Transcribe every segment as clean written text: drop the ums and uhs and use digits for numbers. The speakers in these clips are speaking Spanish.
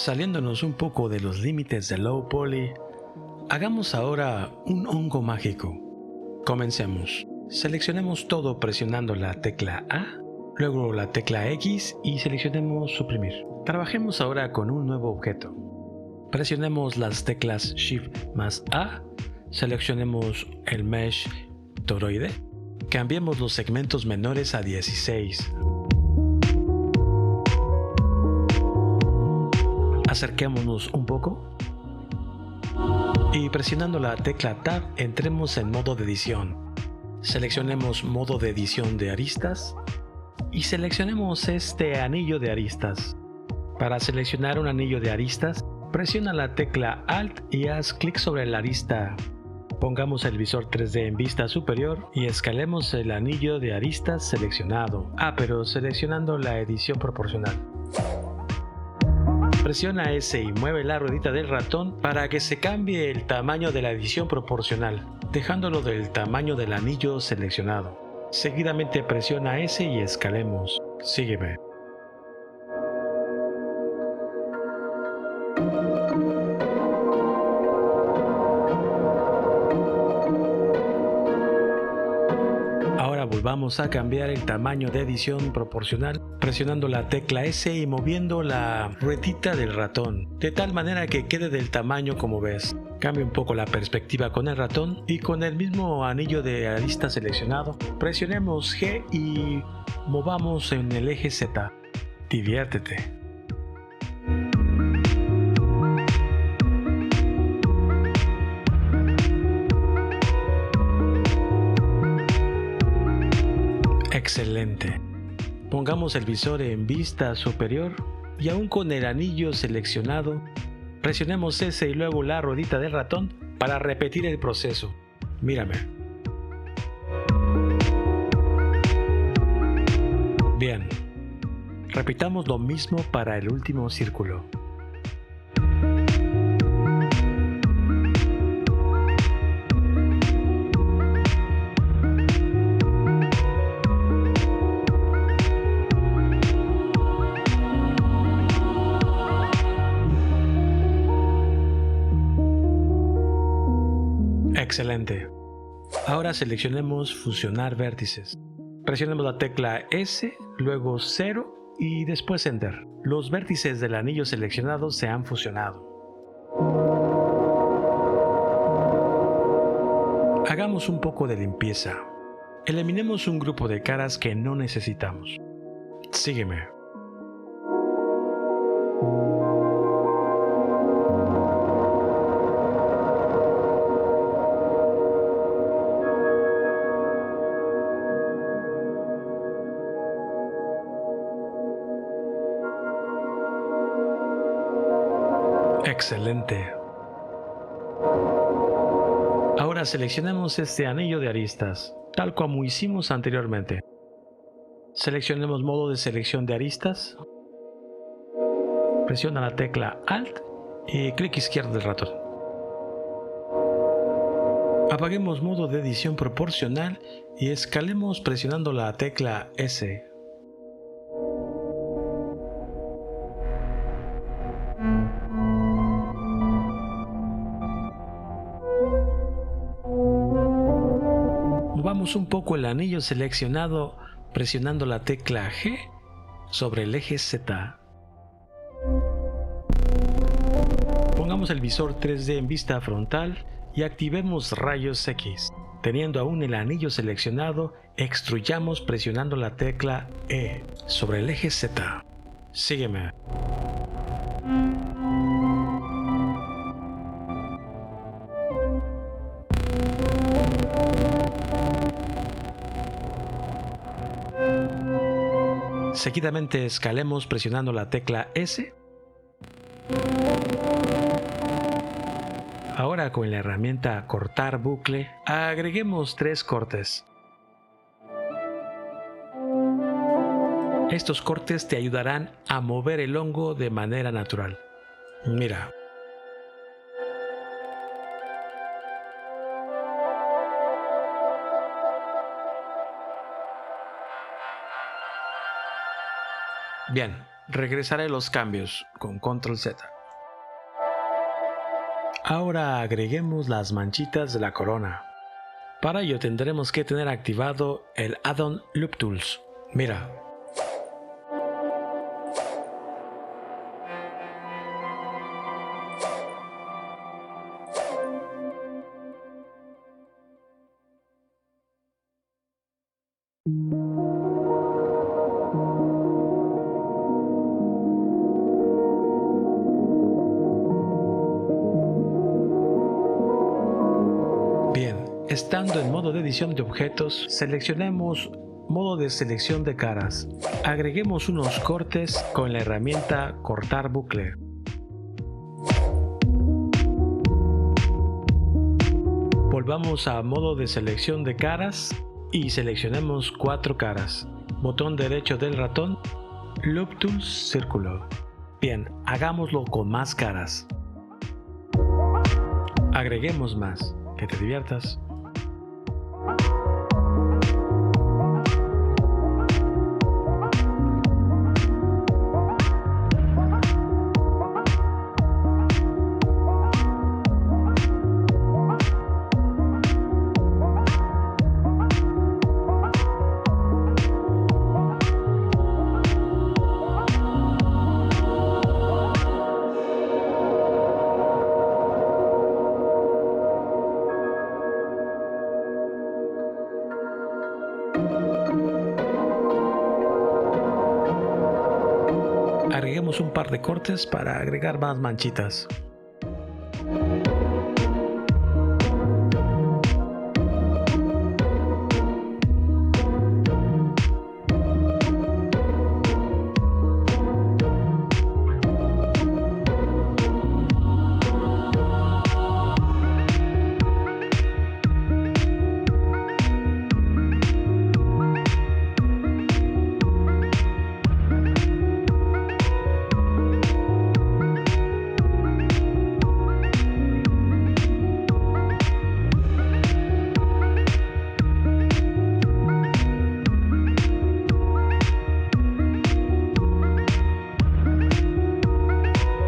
Saliéndonos un poco de los límites de low poly, hagamos ahora un hongo mágico. Comencemos. Seleccionemos todo presionando la tecla A, luego la tecla X y seleccionemos suprimir. Trabajemos ahora con un nuevo objeto. Presionemos las teclas Shift más A, seleccionemos el mesh toroide, cambiemos los segmentos menores a 16. Acerquémonos un poco y presionando la tecla Tab entremos en modo de edición. Seleccionemos modo de edición de aristas y seleccionemos este anillo de aristas. Para seleccionar un anillo de aristas, presiona la tecla Alt y haz clic sobre la arista. Pongamos el visor 3D en vista superior y escalemos el anillo de aristas seleccionado. Pero seleccionando la edición proporcional. Presiona S y mueve la ruedita del ratón para que se cambie el tamaño de la edición proporcional, dejándolo del tamaño del anillo seleccionado. Seguidamente presiona S y escalemos. Sígueme. Ahora volvamos a cambiar el tamaño de edición proporcional presionando la tecla S y moviendo la ruedita del ratón, de tal manera que quede del tamaño como ves. Cambia un poco la perspectiva con el ratón y con el mismo anillo de arista seleccionado, presionemos G y movamos en el eje Z. Diviértete. Excelente. Pongamos el visor en vista superior y aún con el anillo seleccionado, presionemos S y luego la ruedita del ratón para repetir el proceso. Mírame. Bien. Repitamos lo mismo para el último círculo. Excelente. Ahora seleccionemos fusionar vértices. Presionemos la tecla S, luego 0 y después Enter. Los vértices del anillo seleccionado se han fusionado. Hagamos un poco de limpieza. Eliminemos un grupo de caras que no necesitamos. Sígueme. Excelente. Ahora seleccionemos este anillo de aristas, tal como hicimos anteriormente. Seleccionemos modo de selección de aristas. Presiona la tecla Alt y clic izquierdo del ratón. Apaguemos modo de edición proporcional y escalemos presionando la tecla S. Movamos un poco el anillo seleccionado presionando la tecla G sobre el eje Z. Pongamos el visor 3D en vista frontal y activemos rayos X. Teniendo aún el anillo seleccionado, extruyamos presionando la tecla E sobre el eje Z. Sígueme. Seguidamente escalemos presionando la tecla S. Ahora con la herramienta cortar bucle, agreguemos 3 cortes. Estos cortes te ayudarán a mover el hongo de manera natural. Mira. Bien, regresaré los cambios con Control Z. Ahora agreguemos las manchitas de la corona. Para ello tendremos que tener activado el add-on Loop Tools. Mira. Bien, estando en modo de edición de objetos, seleccionemos modo de selección de caras. Agreguemos unos cortes con la herramienta Cortar bucle. Volvamos a modo de selección de caras y seleccionemos 4 caras. Botón derecho del ratón, Loop Tools, círculo. Bien, hagámoslo con más caras. Agreguemos más. Que te diviertas. Agreguemos un par de cortes para agregar más manchitas.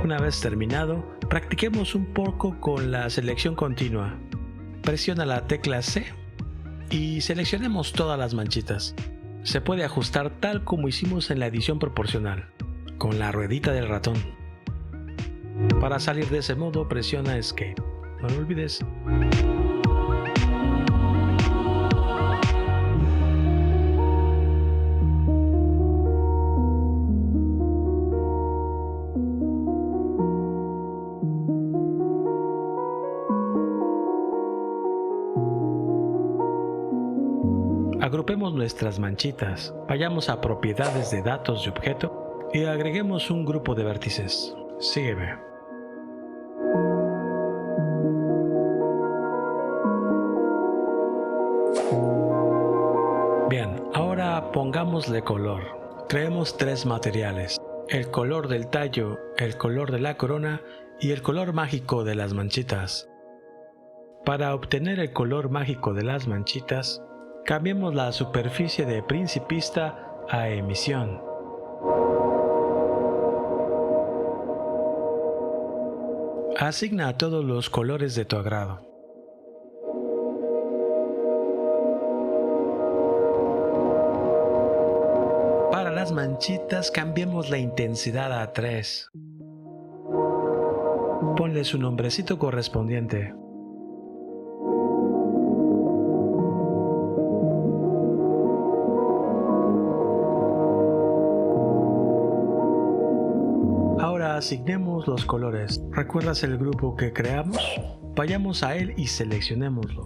Una vez terminado, practiquemos un poco con la selección continua. Presiona la tecla C y seleccionemos todas las manchitas. Se puede ajustar tal como hicimos en la edición proporcional, con la ruedita del ratón. Para salir de ese modo, presiona Escape. No lo olvides. Agrupemos nuestras manchitas, vayamos a propiedades de datos de objeto y agreguemos un grupo de vértices. Sígueme. Bien, ahora pongámosle color. Creemos 3 materiales: el color del tallo, el color de la corona y el color mágico de las manchitas. Para obtener el color mágico de las manchitas, cambiemos la superficie de principista a emisión. Asigna a todos los colores de tu agrado. Para las manchitas cambiemos la intensidad a 3. Ponle su nombrecito correspondiente. Ahora asignemos los colores. ¿Recuerdas el grupo que creamos? Vayamos a él y seleccionémoslo.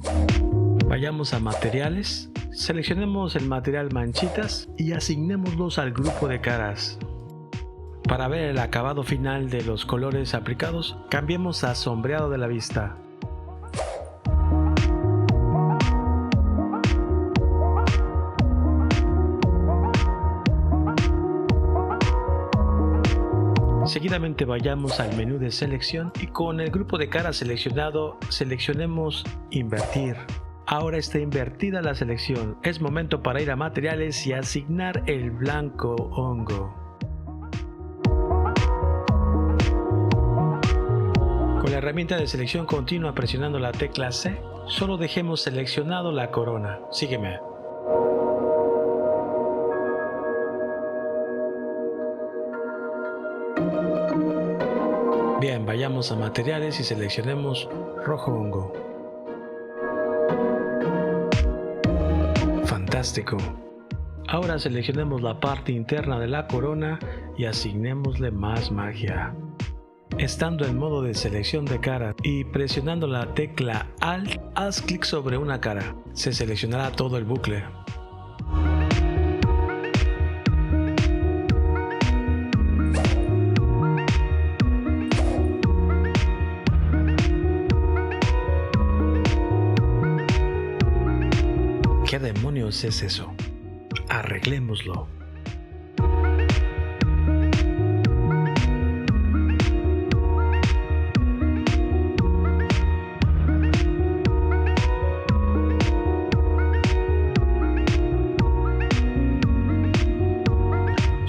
Vayamos a materiales, seleccionemos el material manchitas y asignémoslos al grupo de caras. Para ver el acabado final de los colores aplicados, cambiemos a sombreado de la vista. Seguidamente vayamos al menú de selección y con el grupo de cara seleccionado seleccionemos Invertir. Ahora está invertida la selección. Es momento para ir a materiales y asignar el blanco hongo. Con la herramienta de selección continua presionando la tecla C, solo dejemos seleccionado la corona. Sígueme. Bien, vayamos a materiales y seleccionemos rojo hongo. Fantástico. Ahora seleccionemos la parte interna de la corona y asignémosle más magia. Estando en modo de selección de cara y presionando la tecla Alt, haz clic sobre una cara. Se seleccionará todo el bucle. ¿Qué demonios es eso? Arreglémoslo.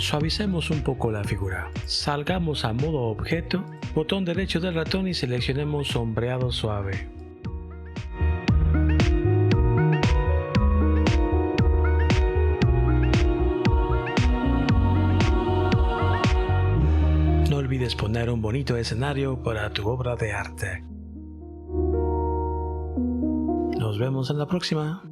Suavicemos un poco la figura. Salgamos a modo objeto, botón derecho del ratón y seleccionemos sombreado suave. No olvides poner un bonito escenario para tu obra de arte. Nos vemos en la próxima.